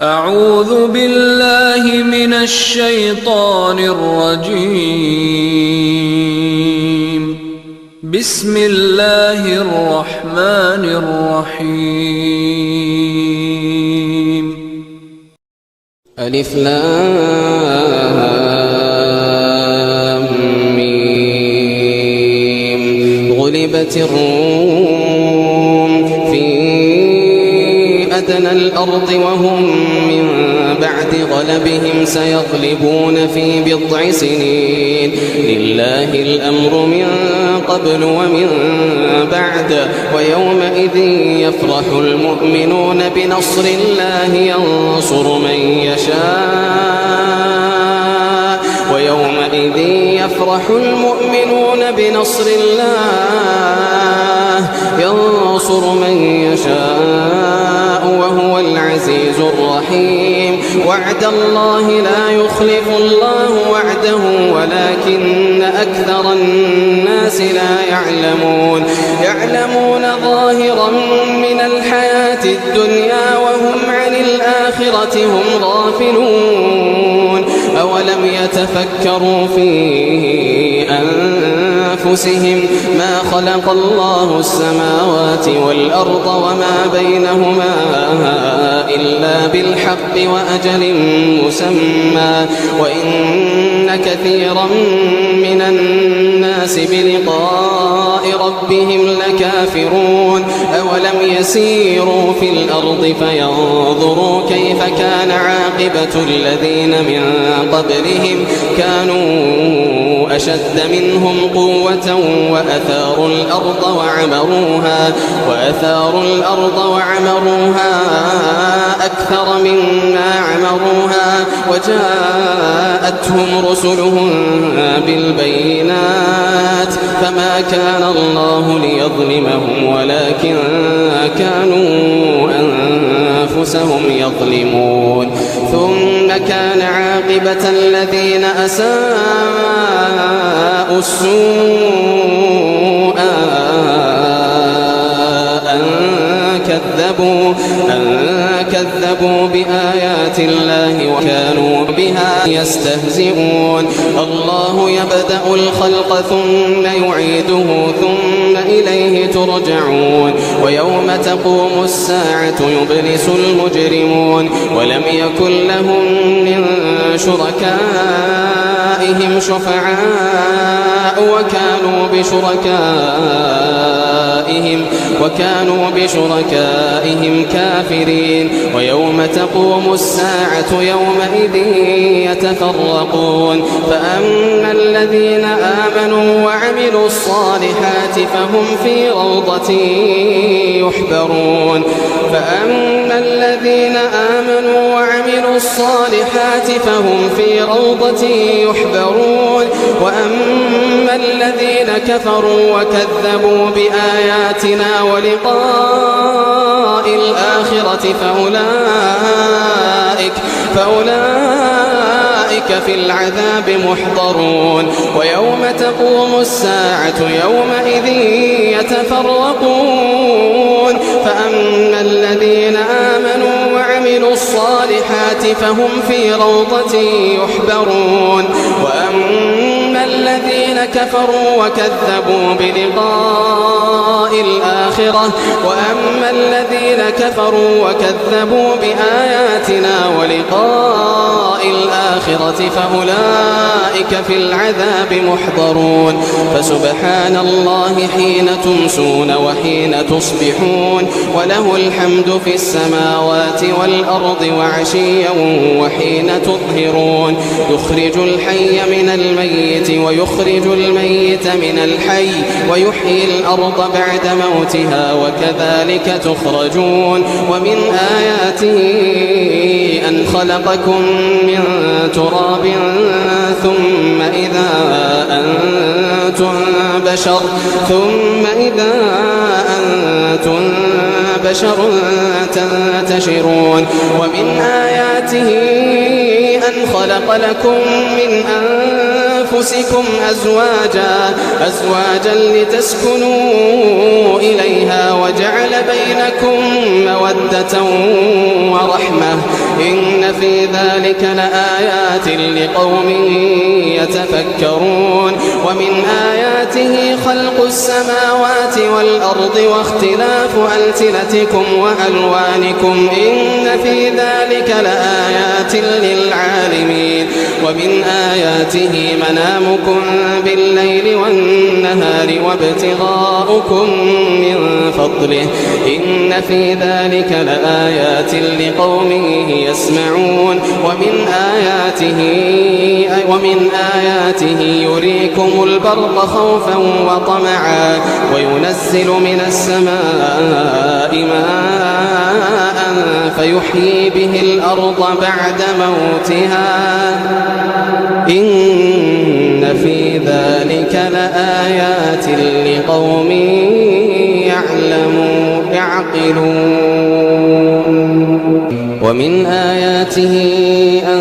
أعوذ بالله من الشيطان الرجيم. بسم الله الرحمن الرحيم. ألف لام ميم. غلبت الروم في أدنى الأرض وهم من بعد غلبهم سيغلبون في بضع سنين. لله الأمر من قبل ومن بعد ويومئذ يفرح المؤمنون بنصر الله ينصر من يشاء. ويومئذ يفرح المؤمنون بنصر الله ينصر من يشاء وهو العزيز الرحيم. وعد الله لا يخلف الله وعده ولكن أكثر الناس لا يعلمون. يعلمون ظاهرا من الحياة الدنيا وهم عن الآخرة هم غافلون. أولم يتفكروا في أنفسهم ما خلق الله السماوات والأرض وما بينهما إلا بالحق وأجل مسمى وإن كثيرا من الناس بلقاء ربهم لكافرون. أولم يسيروا في الأرض فينظروا كيف كان عاقبة الذين من قبلهم كانوا أشد منهم قوة وأثاروا الأرض وعمروها أكثر مما عمروها وجاءتهم رسلهم بالبينات فما كان الله ليظلمهم ولكن كانوا أنفسهم يظلمون. ثم كان عاقبة الذين أساءوا السوء أن كذبوا بآيات الله وكانوا بها يستهزئون. الله يبدأ الخلق ثم يعيده ثم إليه ترجعون. ويوم تقوم الساعة يبلس المجرمون ولم يكن لهم من شركائهم شفعاء وكانوا بشركائهم كافرين. ويوم تقوم الساعة يومئذ يتفرقون. فأما الذين آمنوا وعملوا الصالحات فهم في روضة يحبرون. وأما الذين كفروا وكذبوا بآياتنا ولقاء الآخرة فأولئك في العذاب محضرون. ويوم تقوم الساعة يومئذ يتفرقون. فأما الذين آمنوا وعملوا الصالحات فهم في روضة يحبرون. وأما الذين كفروا وكذبوا بآياتنا ولقاء الآخرة فأولئك في العذاب محضرون. فسبحان الله حين تمسون وحين تصبحون وله الحمد في السماوات والأرض وعشيا وحين تظهرون. يخرج الحي من الميت ويخرج الميت من الحي ويحيي الأرض بعد موتها وكذلك تخرجون. ومن آياته أن خلقكم من تراب ثم إذا أنتم بشر تنتشرون. ومن آياته أن خلق لكم من أنفسكم أزواجا لتسكنوا إليها وجعل بينكم مودة ورحمة إن في ذلك لآيات لقوم يتفكرون ومن آياته خلق السماوات والأرض واختلاف ألسنتكم وألوانكم إن في ذلك لآيات للعالمين ومن آياته منامكم بالليل والنهار وابتغاؤكم من فضله إن في ذلك لآيات لقوم يسمعون ومن آياته يريكم البرق خوفا وطمعا وينزل من السماء ماء فيحيي به الأرض بعد موتها إن في ذلك لآيات لقوم يعقلون ومن آياته أن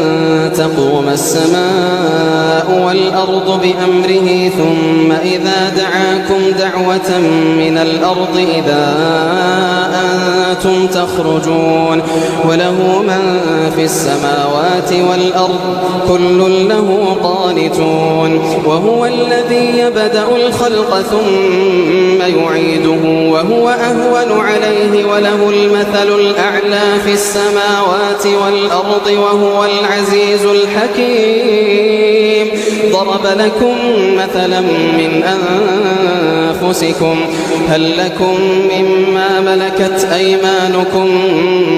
تقوم السماء والأرض بأمره ثم إذا دعاكم دعوة من الأرض إذا أنتم تخرجون وله من في السماوات والأرض كل له قانتون وهو الذي يبدأ الخلق ثم يعيده وهو أهون عليه وله المثل الأعلى في السماوات والأرض وهو العزيز الحكيم ضرب لكم مثلا من أنفسكم هل لكم مما ملكت أيمانكم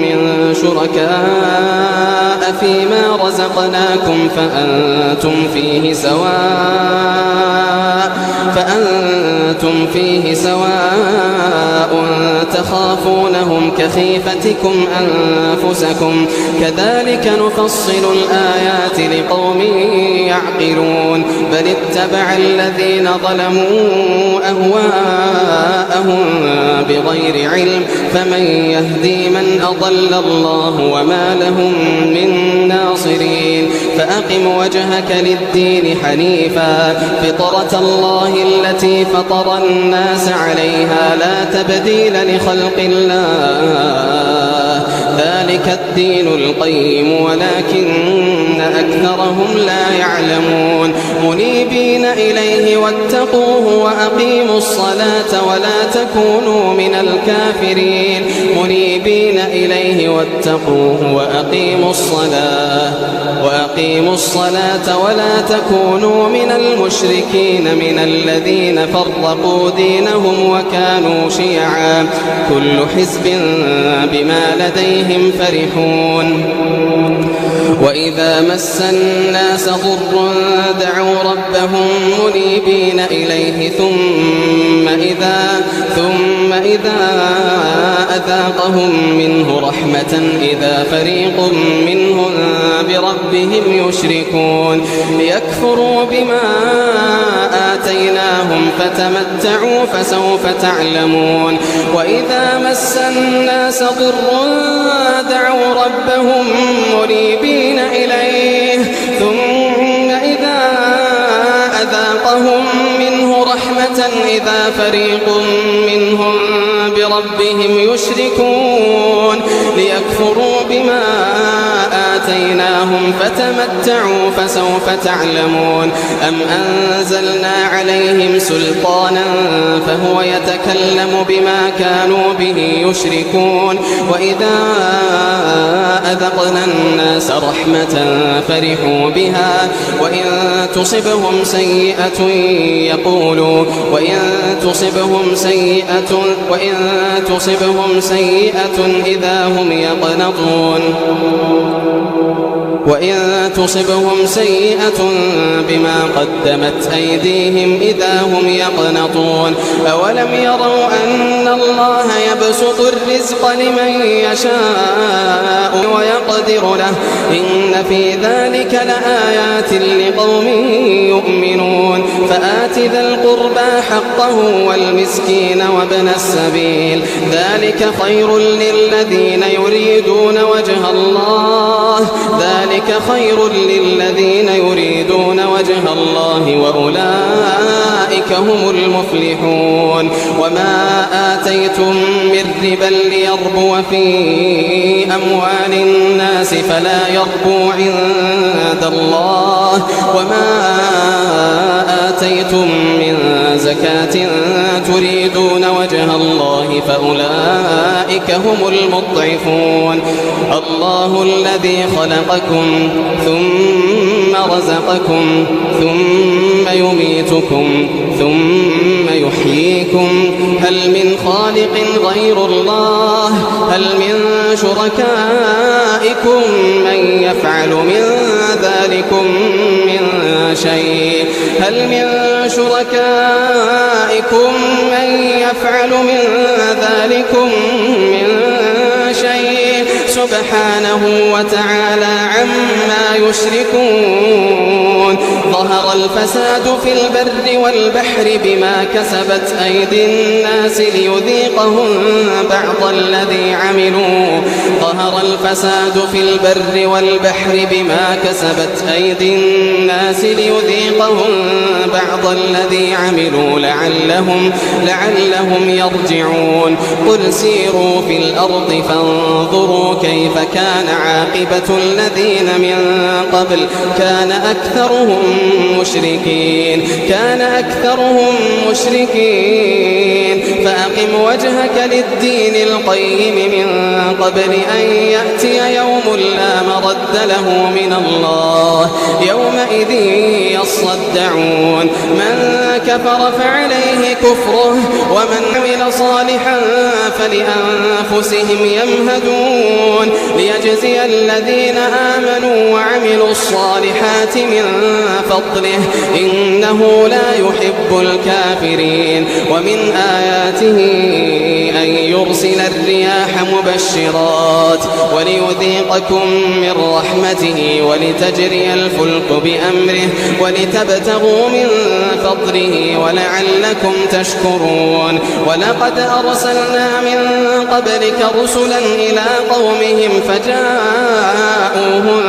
من شركاء فيما رزقناكم فأنتم فيه سواء تخافونهم كخيفتكم أنفسكم كذلك نفصل الآيات لقوم يعقلون بل اتبع الذين ظلموا أهواءهم بغير علم فمن يهدي من أضل الله وما لهم من ناصرين فأقم وجهك للدين حنيفا فطرة الله التي فطر الناس عليها لا تبديل لخلق الله ذلك الدين القيم ولكن أكثرهم لا يعلمون منيبين إليه واتقوه وأقيموا الصلاة ولا تكونوا من الكافرين منيبين إليه واتقوه وأقيموا الصلاة ولا تكونوا من المشركين من الذين فرقوا دينهم وكانوا شيعا كل حزب بما لديهم فرحون وإذا مس الناس ضر دعوا ربهم منيبين إليه ثم إذا أذاقهم منه رحمة إذا فريق منهم بربهم يشركون ليكفروا بما آتيناهم فتمتعوا فسوف تعلمون وإذا مس الناس ضر دعوا ربهم منيبين إليه ثم إذا أذاقهم منه رحمة إذا فريق منهم بربهم يشركون ليكفروا بما آتيناهم فتمتعوا فسوف تعلمون أم أنزلنا عليهم سلطانا فهو يتكلم بما كانوا به يشركون وإذا أذقنا الناس رحمة فرحوا بها وإن تصبهم سيئة إذا هم يقنطون وإن تصبهم سيئة بما قدمت أيديهم إذا هم يقنطون أولم يروا أن الله يبسط الرزق لمن يشاء ويقدر له إن في ذلك لآيات لقوم يؤمنون فآت ذا القربى حقه والمسكين وابن السبيل ذلك خير للذين يريدون وجه الله ذلك ذلك خير للذين يريدون وجه الله وأولئك هم المفلحون. وما آتيتم من ربا ليربو في أموال الناس فلا يربو عند الله، وما آتيتم من زكاة تريدون وجه الله فأولئك هم المضعفون. الله الذي خلقكم ثم رزقكم ثم يميتكم ثم يحييكم، هل من خالق غير الله؟ هل من شركائكم من يفعل من ذلكم من شيء؟ هل من شركائكم من يفعل من ذلكم من شيء؟ سبحانه وتعالى عما يشركون. ظهر الفساد في البر والبحر بما كسبت أيدي الناس ليذيقهم بعض الذي عملوا. ظهر الفساد في البر والبحر بما كسبت أيدي الناس ليذيقهم بعض الذي عملوا لعلهم يرجعون. قل سيروا في الأرض فانظروا كيف كان عاقبة الذين من قبل كان أكثرهم مشركين. فأقم وجهك للدين القيم من قبل أن يأتي يوم لا مرد له من الله، يومئذ يصدعون. من كفر فعليه كفره ومن عمل صالحا فلأنفسهم يمهدون، ليجزي الذين آمنوا وعملوا الصالحات من فضله إنه لا يحب الكافرين. ومن آياته أن يرسل الرياح مبشرات وليذيقكم من رحمته ولتجري الفلك بأمره ولتبتغوا من فضله ولعلكم تشكرون. ولقد أرسلنا من قبلك رسلا إلى قومهم فجاءوهم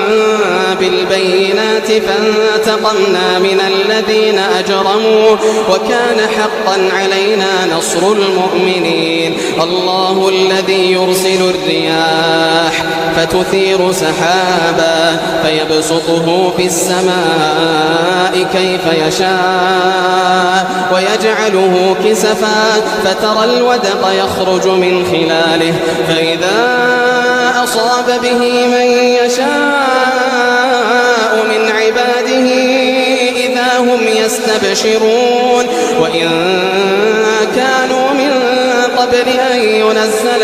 بالبينات فانتقمنا من الذين أجرموا وكان حقا علينا نصر المؤمنين. الله الذي يرسل الرياح فتثير سحابا فيبسطه في السماء كيف يشاء ويجعله كسفا فترى الودق يخرج من خلاله فإذا أصاب به من يشاء من عباده إذا هم يستبشرون. وإن كانوا من قبل أن ينزل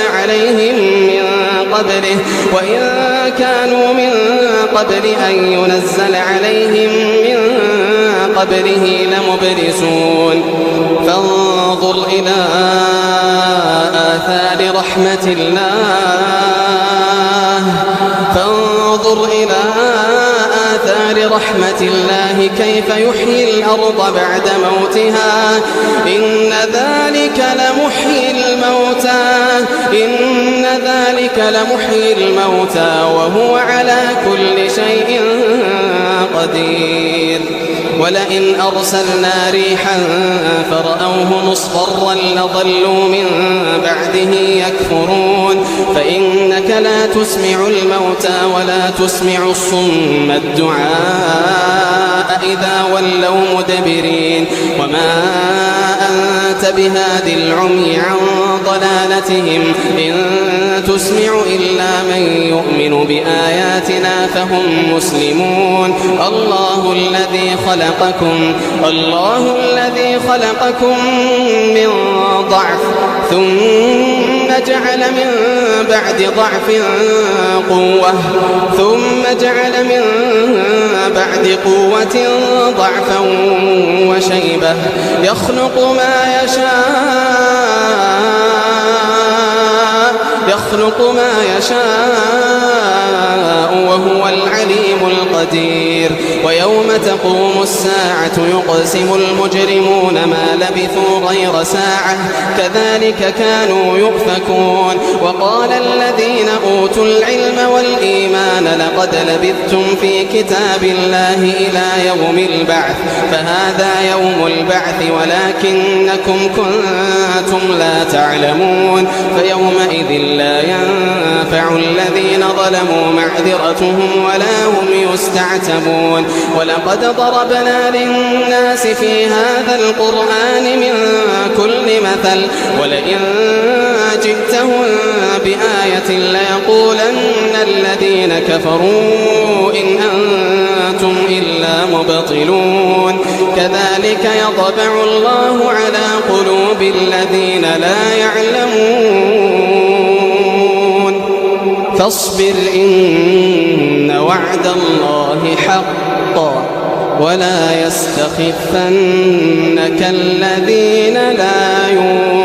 عليهم من قبله لمبلسون. فانظر إلى آثار رحمة الله كيف يحيي الأرض بعد موتها إن ذلك لمحيي الموتى وهو على كل شيء قدير. ولئن أرسلنا ريحا فرأوه مصفرا لظلوا من بعده يكفرون. فإنك لا تسمع الموتى ولا تسمع الصم الدعاء إذا ولوا مدبرين. وما أنت بهاد العمي عن ضلالتهم إن تسمع إلا من يؤمن بآياتنا فهم مسلمون. الله الذي خلقكم من ضعف ثم جعل من بعد ضعف قوة ثم جعل من بعد قوة ضعفا وشيبة يخلق ما يشاء وهو العليم القدير. بصير ويوم تقوم الساعة يقسم المجرمون ما لبثوا غير ساعة كذلك كانوا يؤفكون وقال الذين أوتوا العلم والإيمان لقد لبثتم في كتاب الله إلى يوم البعث فهذا يوم البعث ولكنكم كنتم لا تعلمون فيومئذ لا ينفع الذين ظلموا معذرتهم ولا هم يستعتبون ولقد ضربنا للناس في هذا القرآن من كل مثل ولئن جئتهم بآية ليقولن الذين كفروا إن أنتم إلا مبطلون كذلك يطبع الله على قلوب الذين لا يعلمون فاصبر إن وعد الله حق ولا يستخفنك الذين لا يؤمنون